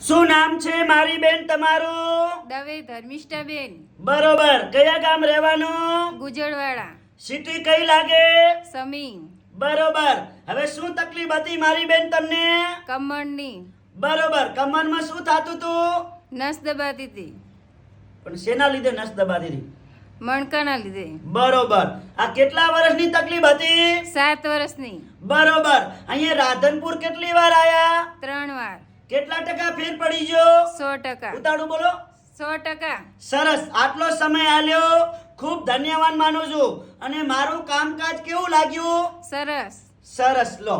શું નામ છે મારી બેન તમારું? દવે ધર્મિષ્ઠાબેન. બરોબર. કયા ગામ રહેવાનું? ગુજરવાડા. સિટી કઈ લાગે? સમી. બરોબર. હવે શું તકલીફ હતી મારી બેન તમને? કમળની બરોબર. કમરમાં શું થાતું તું? નસ દબાતી હતી. પણ શેના લીધે નસ દબાતી હતી? મણકાના લીધે. બરોબર. આ કેટલા વર્ષની તકલીફ હતી? 7 વર્ષની. બરોબર. અહીંયા રાધનપુર કેટલી વાર આયા? 3 વાર. કેટલા ટકા ફેર પડી ગયો? 100%. ઉતાળું બોલો. 100%. સરસ. આટલો સમય આલ્યો, ખૂબ ધન્યવાદ માનું છું. અને મારું કામકાજ કેવું લાગ્યું? સરસ. સરસ. લો,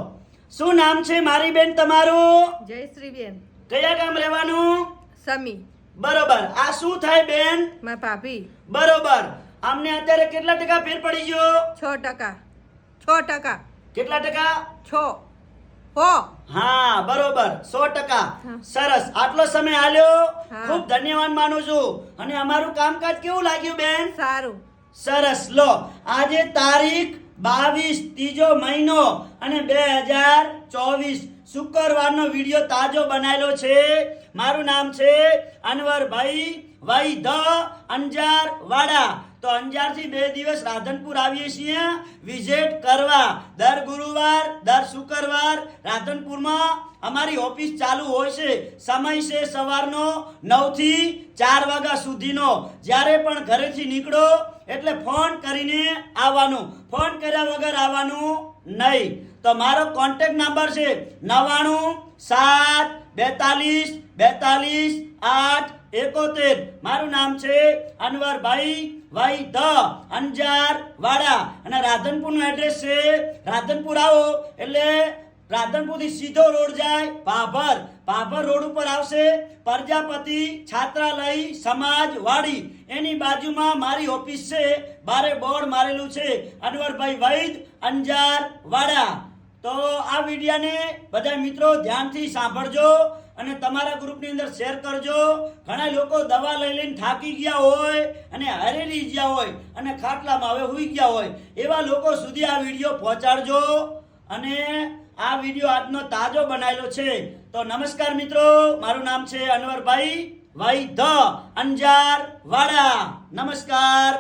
શું નામ છે મારી બેન તમારું? જયશ્રીબેન. કયા ગામ રહેવાનું? સમી. બરોબર. આ શું થાય બેન? મારા ભાભી. બરોબર. આમને અત્યારે કેટલા ટકા ફેર પડી ગયો? 6%. 6%. કેટલા ટકા? 6. હા, બરોબર. 100%. સરસ. આટલો સમય આલ્યો, હા. ખૂબ ધન્યવાદ માનું છું. અને અમારું કામકાજ કેવું લાગ્યું બેન? સારું. સરસ. લો, આજે તારીખ 22 ત્રીજો મહિનો અને 2024 શુક્રવારનો વિડીયો તાજો બનાવેલો છે. મારું નામ છે અનવરભાઈ વૈદ અંજાર વાડા. તો અંજારથી 2 દિવસ રાધનપુર આવીએ છીએ વિઝિટ કરવા. દર ગુરુવાર, દર શુક્રવાર રાધનપુરમાં અમારી ઓફિસ ચાલુ હોય છે. સમય છે સવારનો 9 થી 4 વાગ્યા સુધીનો. જ્યારે પણ ઘરેથી નીકળો એટલે ફોન કરીને આવવાનું, ફોન કર્યા વગર આવવાનું નહીં. તો મારો કોન્ટેક્ટ નંબર છે 99 7 42 42 8 71. મારું નામ છે અનવરભાઈ વૈદ અંજાર વાડા. અને રાધનપુરનું એડ્રેસ છે, રાધનપુર આવો એટલે રાધનપુરથી સીધો રોડ જાય ભાભર. ભાભર રોડ ઉપર આવશે પ્રજાપતિ છાત્રાલય સમાજ વાડી. એની બાજુમાં મારી ઓફિસ છે. બારે બોર્ડ મારેલું છે અનવરભાઈ વૈદ અંજાર વાડા. તો આ વિડીયાને બધા મિત્રો ધ્યાનથી સાંભળજો અને તમારા ગ્રુપની અંદર શેર કરજો. ઘણા લોકો દવા લઈ લઈને થાકી ગયા હોય અને હરેલી ગયા હોય અને ખાટલામાં હવે હુઈ ગયા હોય, એવા લોકો સુધી આ વિડીયો પહોંચાડજો. અને આ વિડીયો આજનો તાજો બનાવેલો છે. તો નમસ્કાર મિત્રો, મારું નામ છે અનવરભાઈ વૈદ અંજાર વાડા. નમસ્કાર.